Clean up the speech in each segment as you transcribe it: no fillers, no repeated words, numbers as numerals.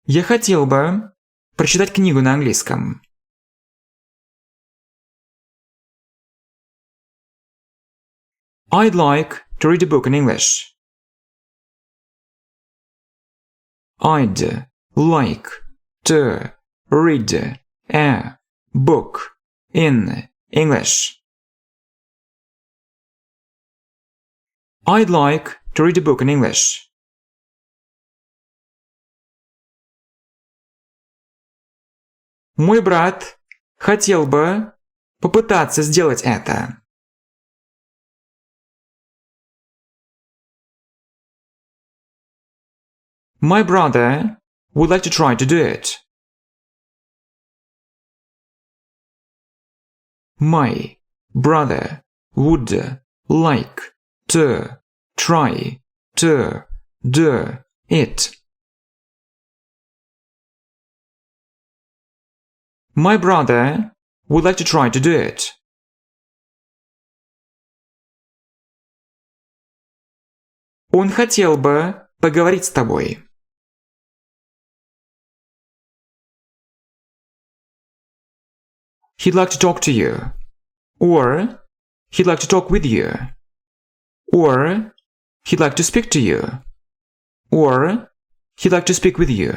Я хотел бы прочитать книгу на английском. I'd like to read a book in English. I'd like to read a book in English. I'd like to read a book in English. Мой брат хотел бы попытаться сделать это. My brother would like to try to do it. My brother would like to try to do it. My brother would like to try to do it. Он хотел бы поговорить с тобой. He'd like to talk to you. Or he'd like to talk with you. Or he'd like to speak to you. Or he'd like to speak with you.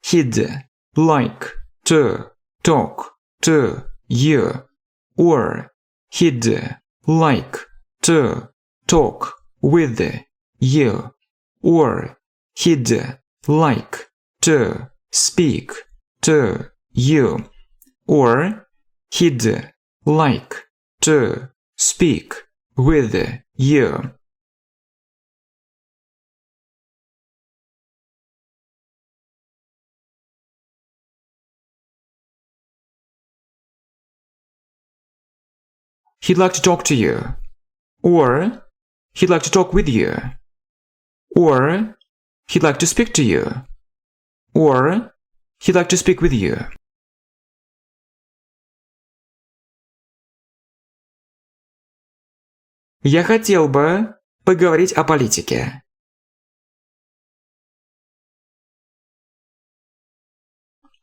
He'd like to talk to you. Or he'd like to talk with you. Or he'd like to speak to you. Or he'd like to speak with you. He'd like to talk to you. Or he'd like to talk with you. Or he'd like to speak to you. Or he'd like to speak with you. Я хотел бы поговорить о политике.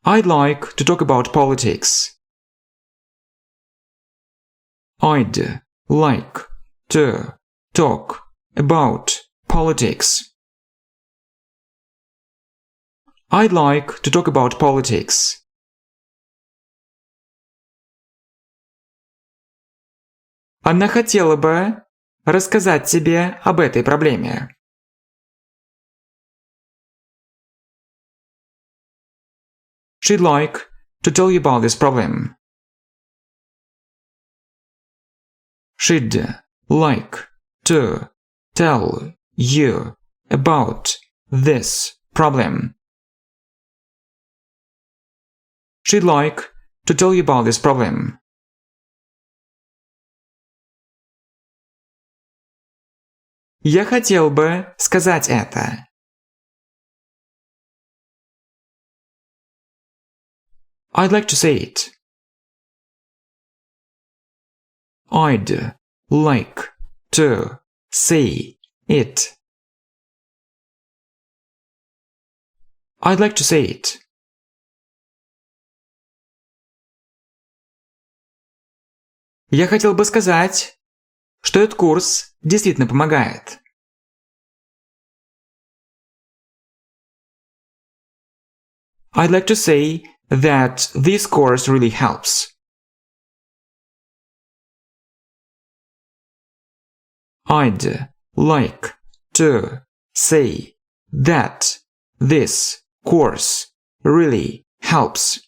I'd like to talk about politics. I'd like to talk about politics. I'd like to talk about politics. Она хотела бы рассказать тебе об этой проблеме. She'd like to tell you about this problem. She'd like to tell you about this problem. She'd like to tell you about this problem. Я хотел бы сказать это. I'd like to say it. I'd like to say it. I'd like to say it. Я хотел бы сказать, что этот курс действительно помогает. I'd like to say that this course really helps. I'd like to say that this course really helps.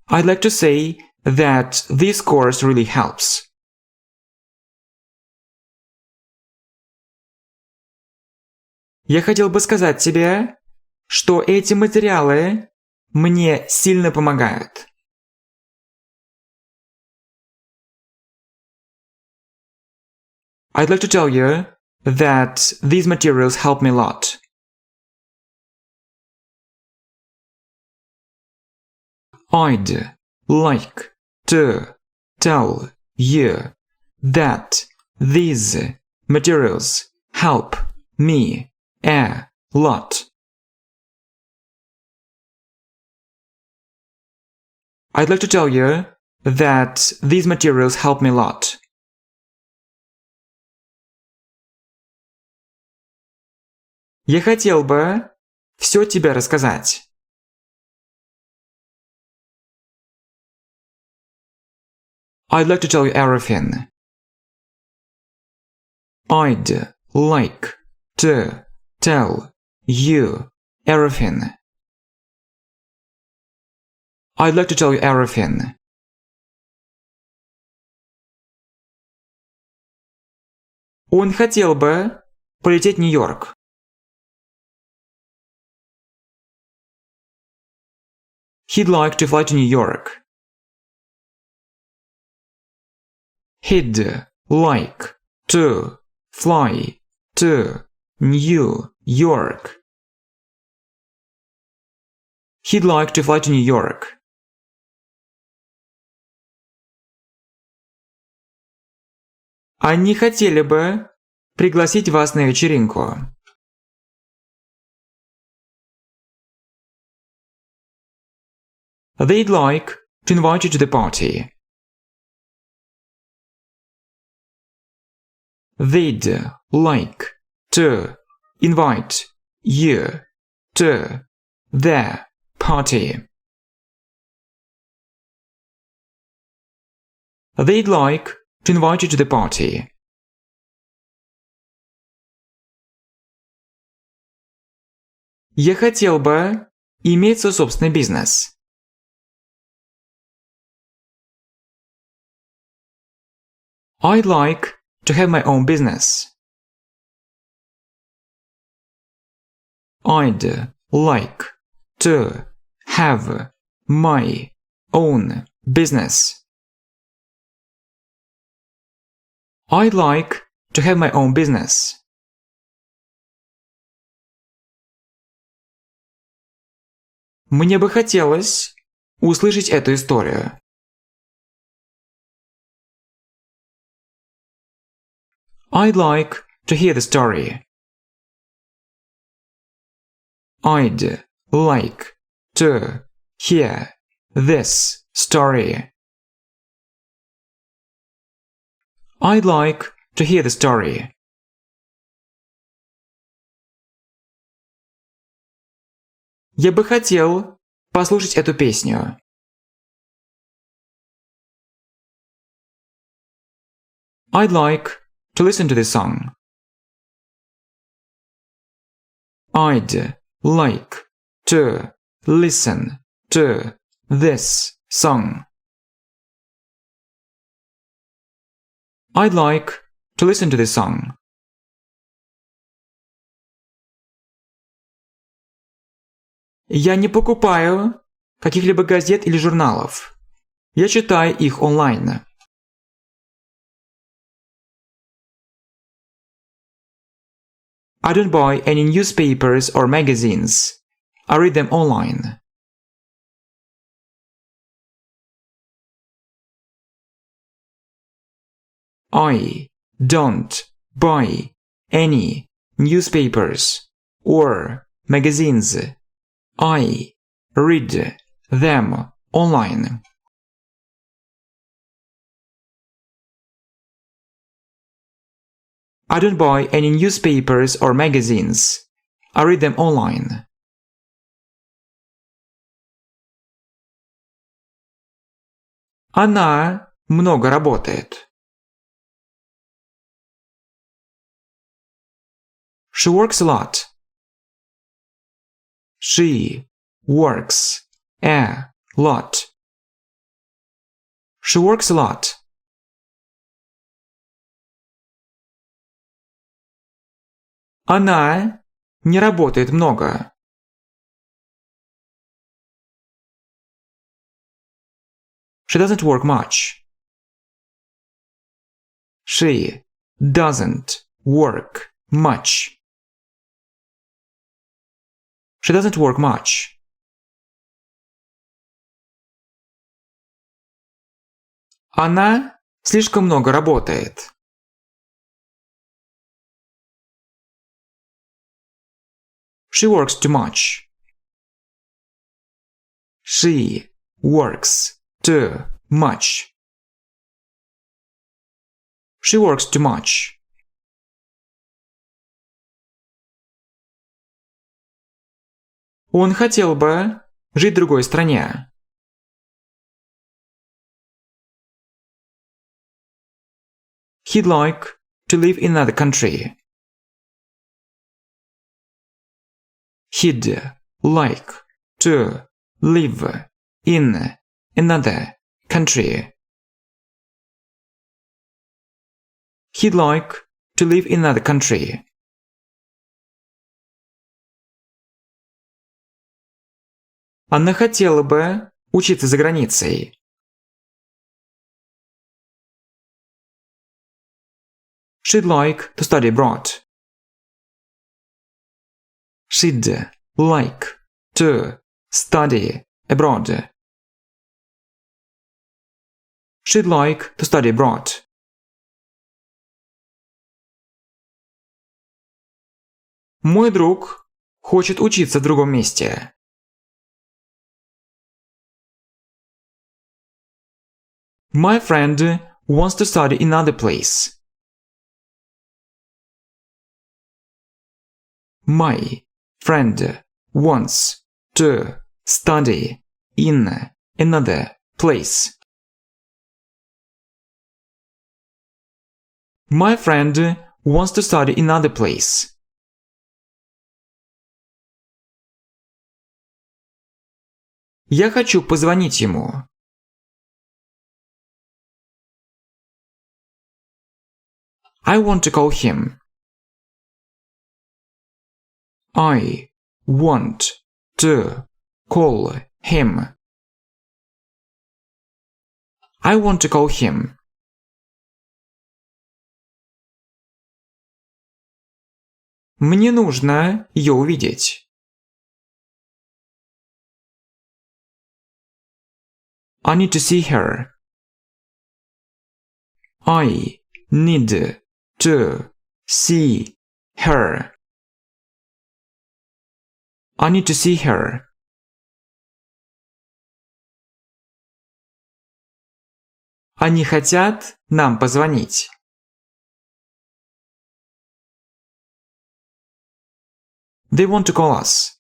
I'd like to say that this course really helps. Я хотел бы сказать тебе, что эти материалы мне сильно помогают. I'd like to tell you that these materials help me a lot. I'd like to tell you that these materials help me a lot. I'd like to tell you that these materials help me a lot. Я хотел бы все тебе рассказать. I'd like to tell you everything. I'd like to tell you everything. I'd like to tell you everything. Он хотел бы полететь в Нью-Йорк. He'd like to fly to New York. He'd like to fly to New York. He'd like to fly to New York. Они хотели бы пригласить вас на вечеринку. They'd like to invite you to the party. They'd like to invite you to the party. They'd like to invite you to the party. Я хотел бы иметь свой собственный бизнес. I'd like to have my own business. I'd like to have my own business. I'd like to have my own business. Мне бы хотелось услышать эту историю. I'd like to hear the story. I'd like to hear this story. I'd like to hear the story. Я бы хотел послушать эту песню. I'd like to listen to this song. I'd like to listen to this song. I'd like to listen to this song. Я не покупаю каких-либо газет или журналов. Я читаю их онлайн. I don't buy any newspapers or magazines. I read them online. I don't buy any newspapers or magazines. I read them online. I don't buy any newspapers or magazines. I read them online. Она много работает. She works a lot. She works a lot. She works a lot. Она не работает много. She doesn't work much. She doesn't work much. She doesn't work much. Она слишком много работает. She works too much. She works too much. She works too much. Он хотел бы жить в другой стране. He'd like to live in another country. He'd like to live in another country. He'd like to live in another country. Она хотела бы учиться за границей. She'd like to study abroad. She'd like to study abroad. She'd like to study abroad. Мой друг хочет учиться в другом месте. My friend wants to study in another place. My friend wants to study in another place. My friend wants to study in another place. Я хочу позвонить ему. I want to call him. I want to call him. I want to call him. Мне нужно ее увидеть. I need to see her. I need to see her. I need to see her. Они хотят нам позвонить. They want to call us.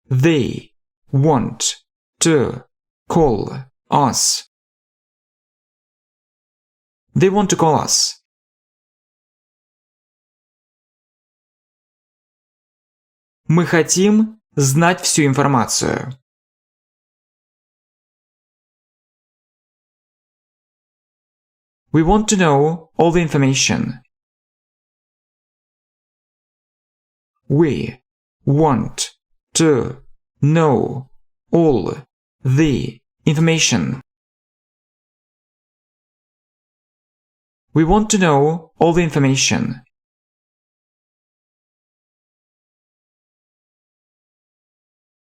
They want to call us. They want to call us. Мы хотим знать всю информацию. We want to know all the information. We want to know all the information. We want to know all the information.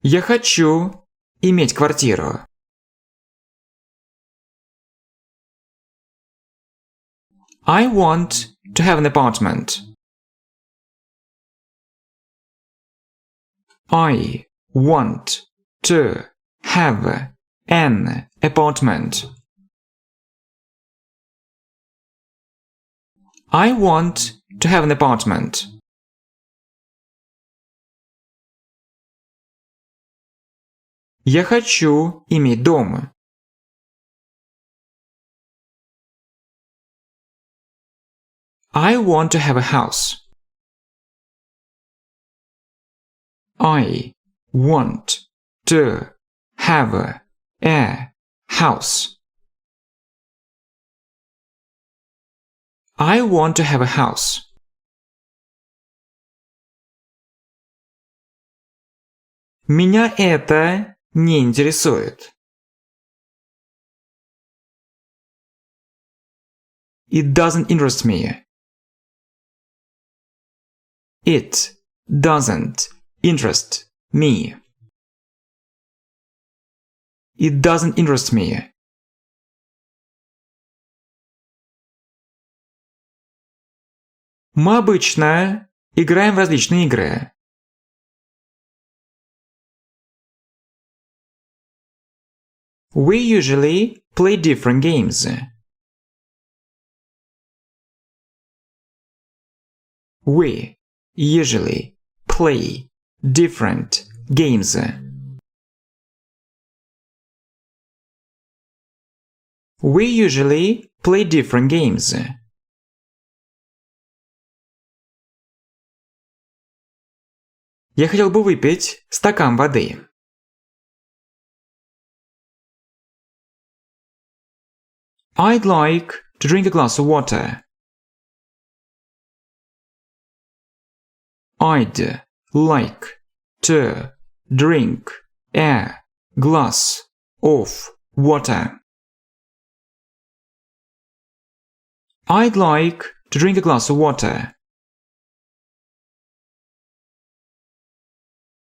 Я хочу иметь квартиру. I want to have an apartment. I want to have an apartment. I want to have an apartment. Я хочу иметь дом. I want to have a house. I want to have a house. I want to have a house. Меня это не интересует. It doesn't interest me. It doesn't interest me. It doesn't interest me. Мы обычно играем в различные игры. We usually play different games. We usually play different games. We usually play different games. Я хотел бы выпить стакан воды. I'd like to drink a glass of water. I'd like to drink a glass of water. I'd like to drink a glass of water.